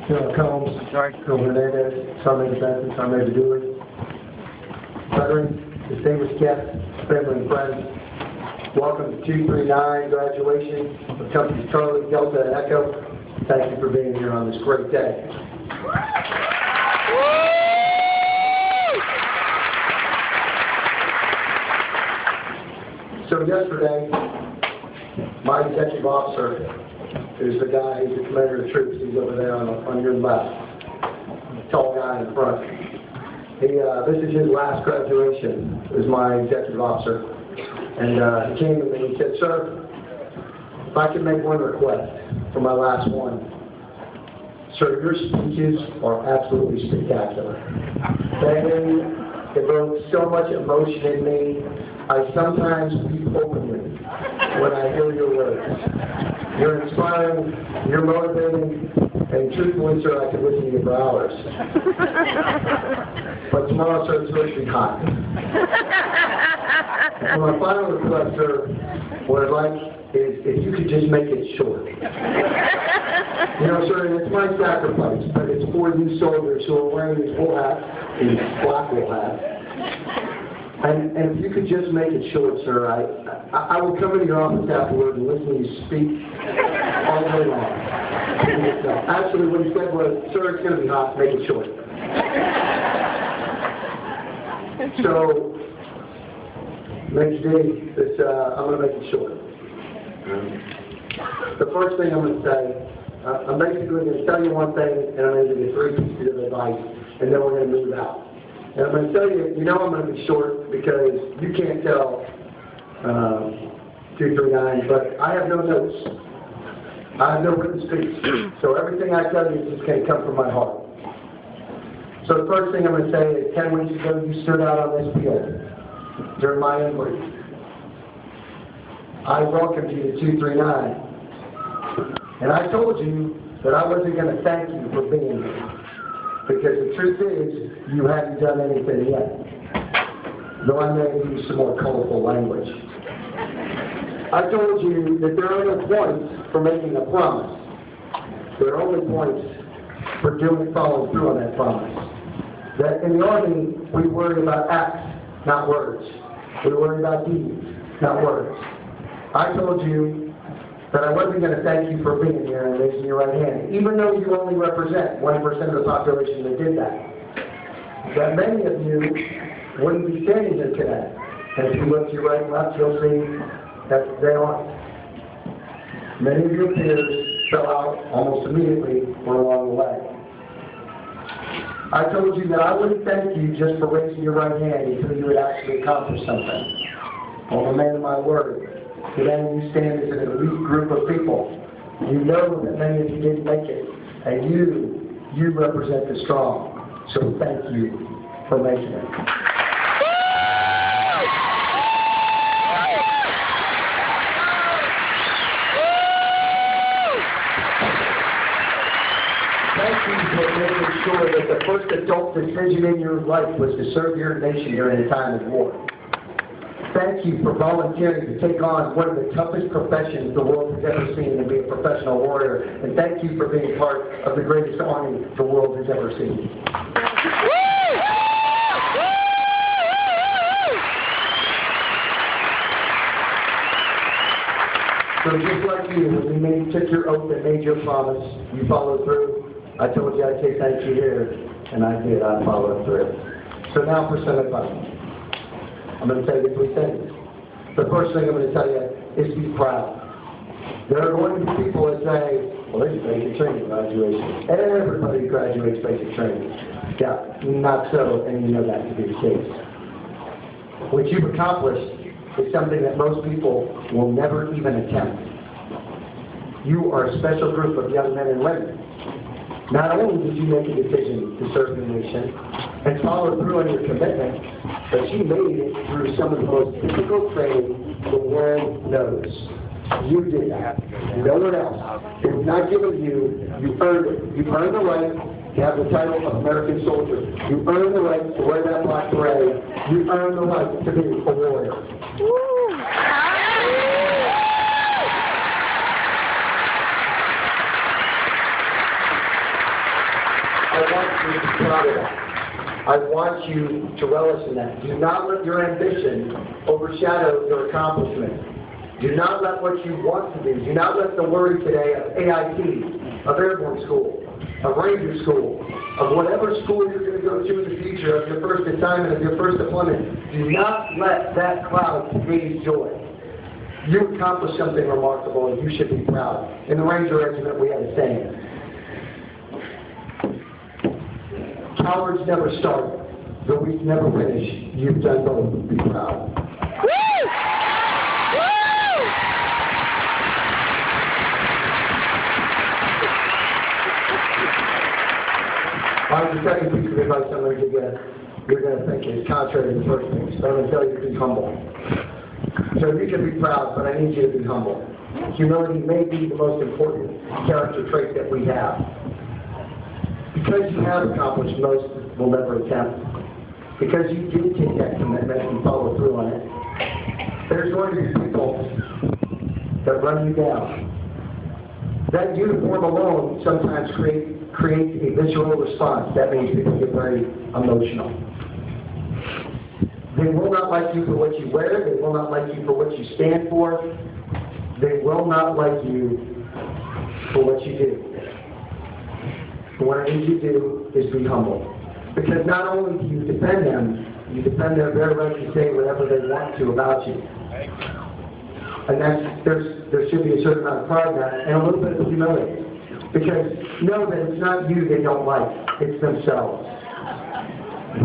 Combs, Phil Hernandez, Sarmaine Benson, Sarmaine Dooley, veterans, distinguished guests, family and friends, welcome to 239 graduation of companies Charlie, Delta, and Echo. Thank you for being here on this great day. So yesterday, my executive officer, who's the guy who's the commander of the troops, he's over there on your left, tall guy in front. This is his last graduation as my executive officer. And he came to me and he said, "Sir, if I could make one request for my last one. Sir, your speeches are absolutely spectacular. They evoke so much emotion in me. I sometimes weep openly when I hear your words. You're inspiring, you're motivating, and truthfully, sir, I could listen to you for hours. But tomorrow, sir, it's supposed to be hot. And my final request, sir, what I'd like is if you could just make it short. You know, sir, it's my sacrifice, but it's for you soldiers who are wearing these wool hats, these black wool hats. And if you could just make it short, sir, I will come into your office afterward and listen to you speak all day long. Actually, what he said was, "Sir, it's going to be hot, make it short." So, next day, I'm going to make it short. The first thing I'm going to say, I'm basically going to tell you one thing, and I'm going to give you 3 pieces of advice, and then we're going to move out. And I'm going to tell you, you know I'm going to be short because you can't tell 239, but I have no notes. I have no written speech. So everything I tell you is just going to come from my heart. So the first thing I'm going to say is 10 weeks ago you stood out on this field during my inquiry. I welcomed you to 239. And I told you that I wasn't going to thank you for being here. Because the truth is, you haven't done anything yet. Though I may use some more colorful language. I told you that there are no points for making a promise. There are only points for following through on that promise. That in the Army, we worry about acts, not words. We worry about deeds, not words. I told you that I wasn't going to thank you for being here and raising your right hand, even though you only represent 1% of the population that did that. That many of you wouldn't be standing here today. And if you look to your right and left, you'll see that they aren't. Many of your peers fell out almost immediately or along the way. I told you that I wouldn't thank you just for raising your right hand until you had actually accomplished something. Well, I'm a man of my word. Today you stand as an elite group of people. You know that many of you didn't make it, and you represent the strong. So thank you for making it. Thank you for making sure that the first adult decision in your life was to serve your nation during a time of war. Thank you for volunteering to take on one of the toughest professions the world has ever seen and be a professional warrior. And thank you for being part of the greatest army the world has ever seen. So just like you, when you took your oath and made your promise, you followed through. I told you I'd say thank you here, and I did. I followed through. So now for some advice. I'm going to tell you 3 things. The first thing I'm going to tell you is be proud. There are going to be people that say, well, this is basic training graduation. And everybody graduates basic training. Yeah, not so, and you know that to be the case. What you've accomplished is something that most people will never even attempt. You are a special group of young men and women. Not only did you make a decision to serve the nation and follow through on your commitment, but you made it through some of the most difficult training the world knows. You did that. No one else. It was not given to you. You earned it. You earned the right to have the title of American soldier. You earned the right to wear that black beret. You earned the right to be a warrior. want you to be proud of that. I want you to relish in that. Do not let your ambition overshadow your accomplishment. Do not let what you want to do. Do not let the worry today of AIT, of Airborne School, of Ranger School, of whatever school you're going to go to in the future, of your first assignment, of your first deployment. Do not let that cloud raise joy. You accomplished something remarkable, and you should be proud. In the Ranger Regiment, we have a saying: cowards never start, the weak never finish. You've done both. Be proud. Woo! Woo! The second piece of advice I'm going to give you, you're going to think is contrary to the first piece. So I'm going to tell you to be humble. So you can be proud, but I need you to be humble. Humility may be the most important character trait that we have. Because you have accomplished most will never attempt, because you did take that commitment and follow through on it, there's going to be people that run you down. That uniform alone sometimes creates a visual response. That means people get very emotional. They will not like you for what you wear. They will not like you for what you stand for. They will not like you for what you do. And what I need you to do is be humble. Because not only do you defend them, you defend their right to say whatever they want to about you. And there should be a certain amount of pride in that, and a little bit of humility. Because know that it's not you they don't like, it's themselves.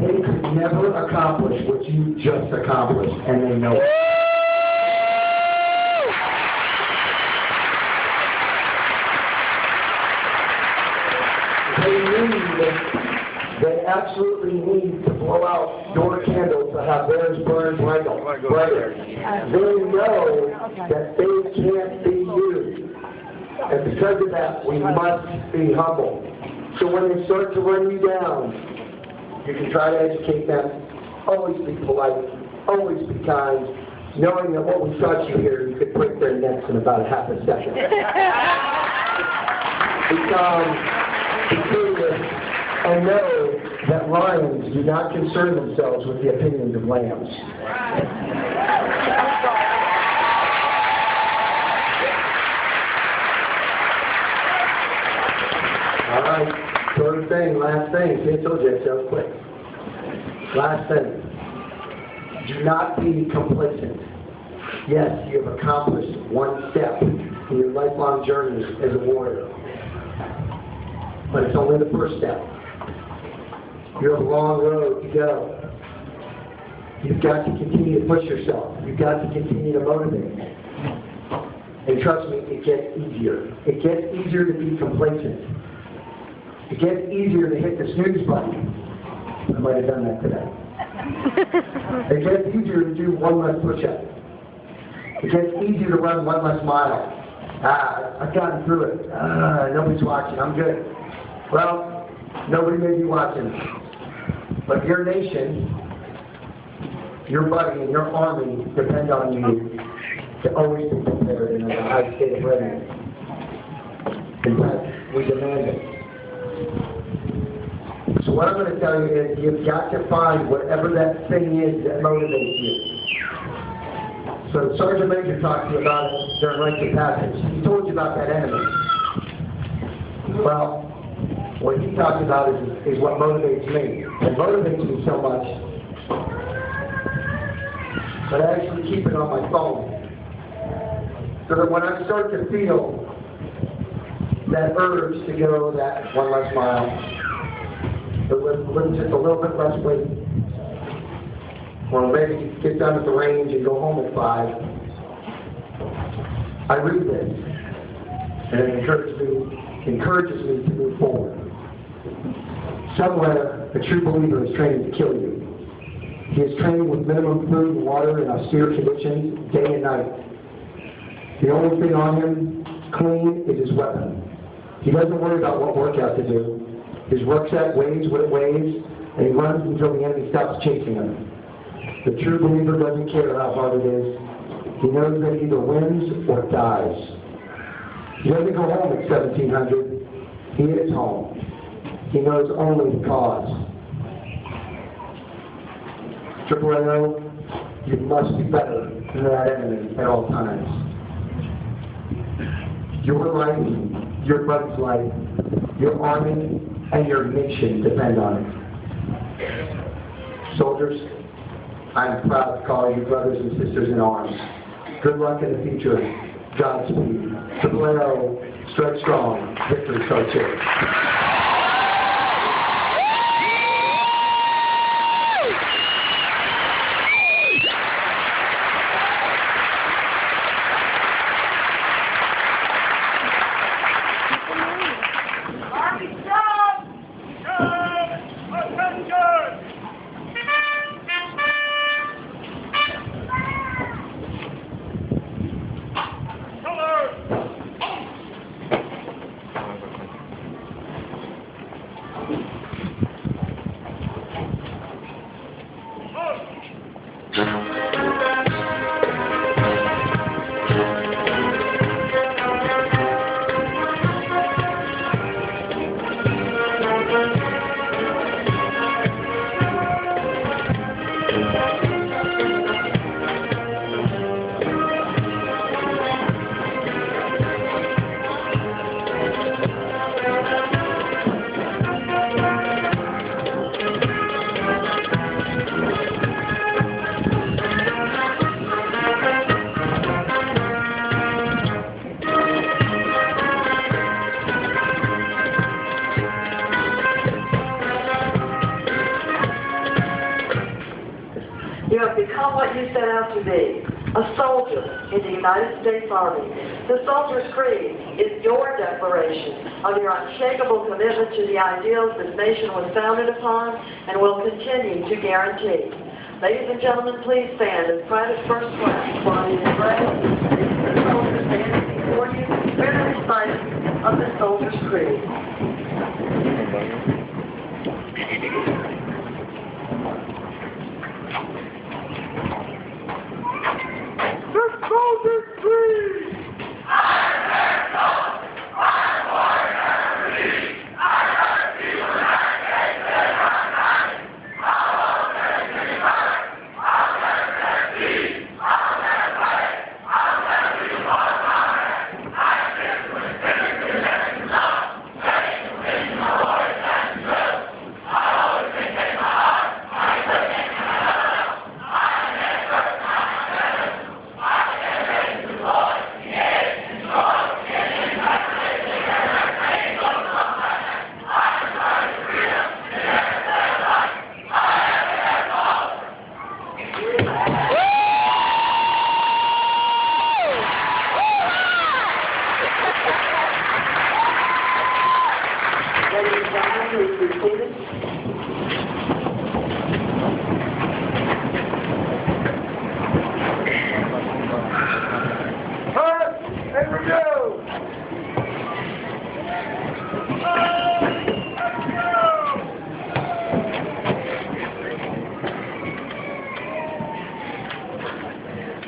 They could never accomplish what you just accomplished, and they know it. They absolutely need to blow out your candles to have theirs burn brighter. They know that they can't be you. And because of that, we must be humble. So when they start to run you down, you can try to educate them. Always be polite. Always be kind. Knowing that what we taught you here, you could break their necks in about half a second. Be curious. And know that lions do not concern themselves with the opinions of lambs. All right, third thing, last thing. See, I told you so quick. Last thing. Do not be complacent. Yes, you have accomplished one step in your lifelong journey as a warrior. But it's only the first step. You have a long road to go. You've got to continue to push yourself. You've got to continue to motivate. And trust me, it gets easier. It gets easier to be complacent. It gets easier to hit the snooze button. I might have done that today. It gets easier to do one less push-up. It gets easier to run one less mile. I've gotten through it. Nobody's watching. I'm good. Well, nobody may be watching. But your nation, your buddy, and your army depend on you to always be prepared in a high state of readiness. In fact, we demand it. So what I'm going to tell you is you've got to find whatever that thing is that motivates you. So the Sergeant Major talked to you about it during rites of passage. He told you about that enemy. Well, what he talked about is what motivates me. It motivates me so much that I actually keep it on my phone. So that when I start to feel that urge to go that one less mile, just a little bit less weight, or maybe get done at the range and go home at 5, I read this, and it encourages me to move forward. Somewhere, a true believer is trained to kill you. He is trained with minimum food and water in austere conditions, day and night. The only thing on him clean is his weapon. He doesn't worry about what workout to do. His rucksack weighs what it weighs, and he runs until the enemy stops chasing him. The true believer doesn't care how hard it is. He knows that he either wins or dies. He doesn't go home at 1700. He is home. He knows only the cause. AAAO, you must be better than that enemy at all times. Your life, your buddy's life, your army, and your nation depend on it. Soldiers, I'm proud to call you brothers and sisters in arms. Good luck in the future. Godspeed. AAAO, strike strong. Victory starts here. You have become what you set out to be, a soldier in the United States Army. The Soldier's Creed is your declaration of your unshakable commitment to the ideals this nation was founded upon and will continue to guarantee. Ladies and gentlemen, please stand as Private First Class flying in praise. These are the soldiers standing before you, bearing the recital of the Soldier's Creed. Soldier's Creed!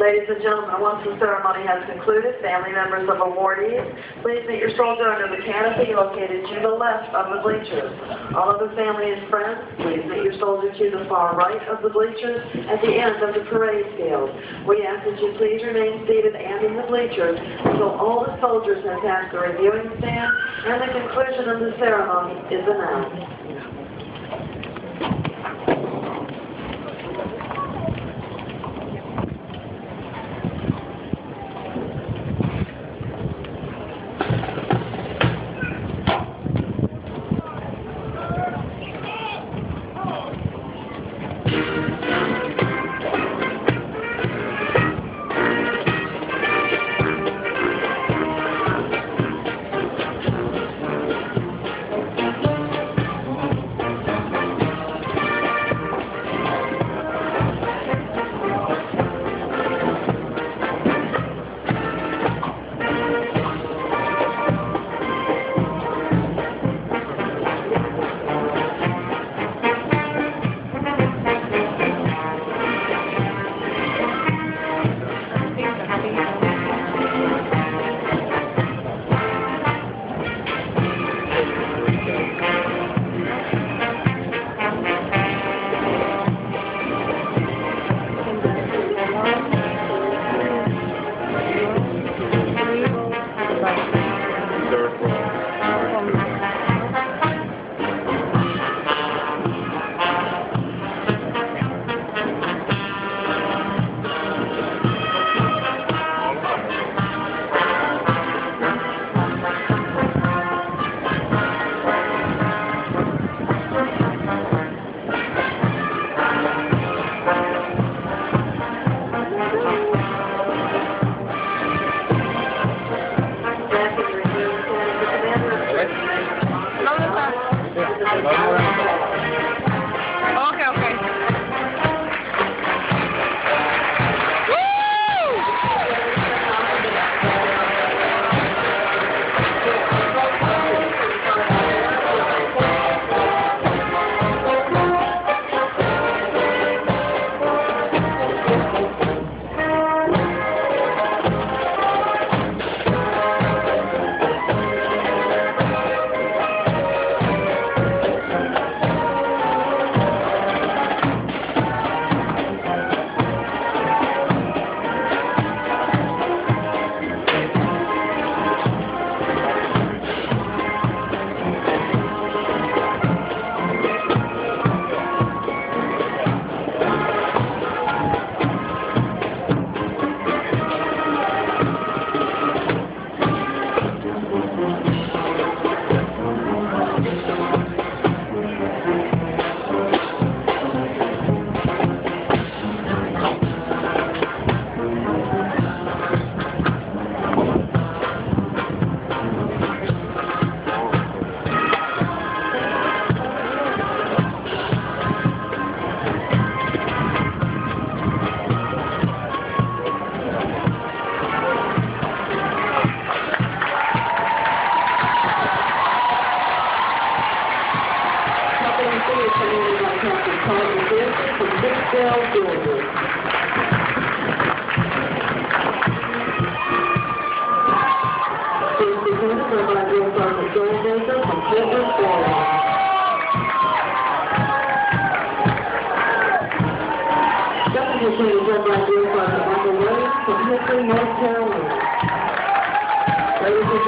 Ladies and gentlemen, once the ceremony has concluded, family members of awardees, please meet your soldier under the canopy located to the left of the bleachers. All other family and friends, please meet your soldier to the far right of the bleachers at the end of the parade field. We ask that you please remain seated and in the bleachers until all the soldiers have passed the reviewing stand and the conclusion of the ceremony is announced.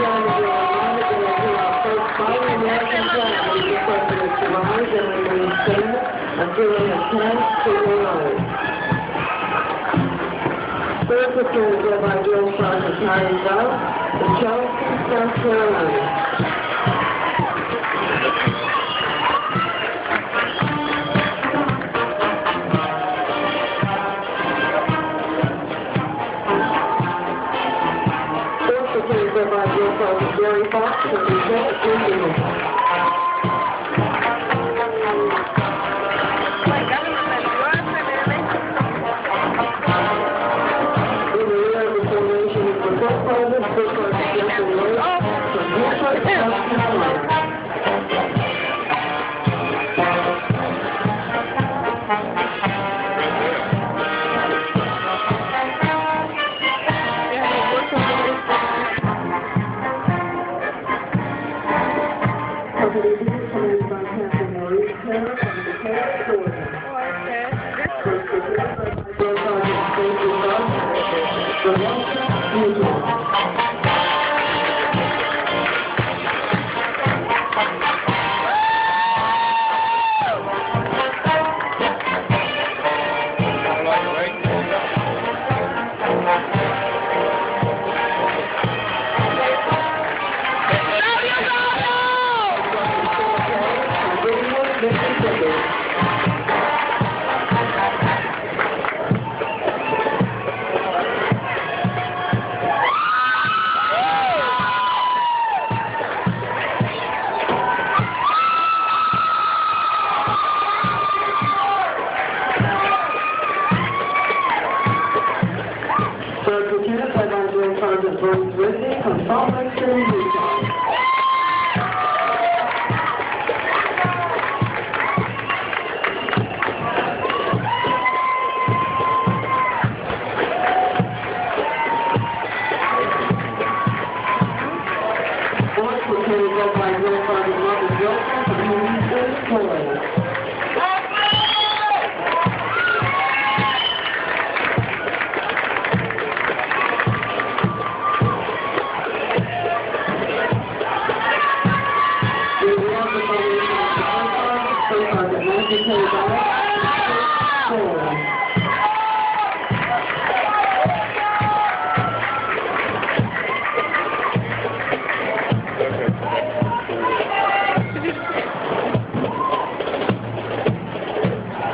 time we are reminded that as we are first fighting American flag, we requested it to rise and remain standing until we have passed to the line. Third platoon is led by Drill Sergeant Patty Bell from Charleston, South Carolina. By Drill Sergeant Gary Fox from Detroit, Michigan. In the rear of the formation is the First Sergeant, First Sergeant Jeffrey Lloyd from Detroit, South Carolina.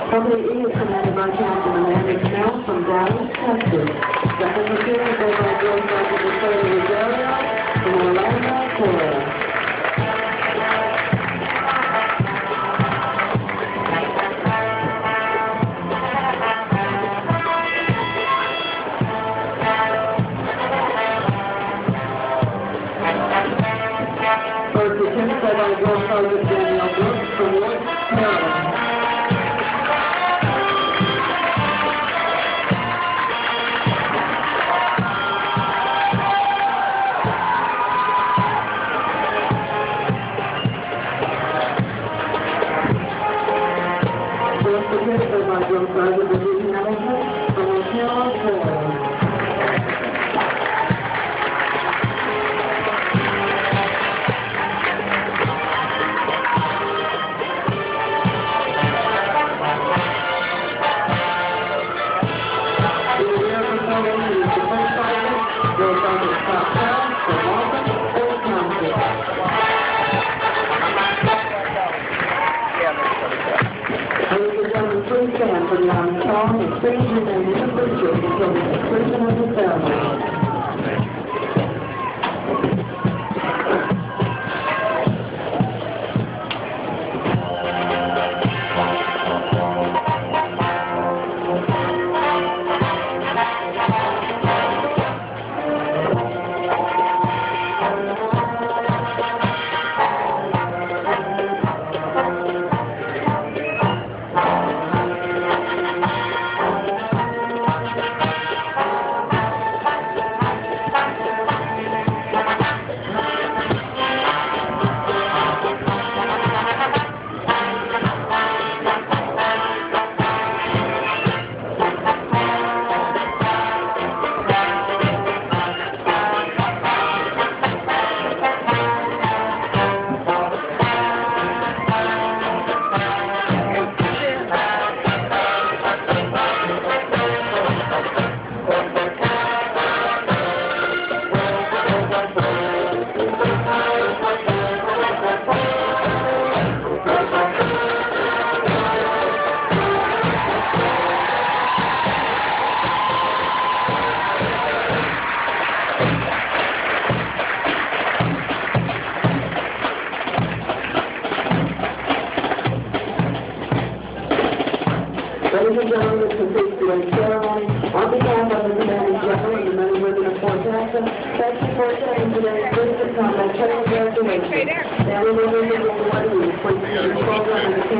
Company E is commanded by Captain Amanda Snell from Dallas, Texas. Second platoon is led by Drill Sergeant Rosario Rosario from Orlando, Florida. Third platoon is led by Drill Sergeant Daniel Brooks from North Carolina. and gentlemen, this completes today's ceremony. On behalf of the Commanding General and the men and women of Fort Jackson, thank you for attending today's Visit Combat Training Graduation. And we will remember the one who is placed in the program in the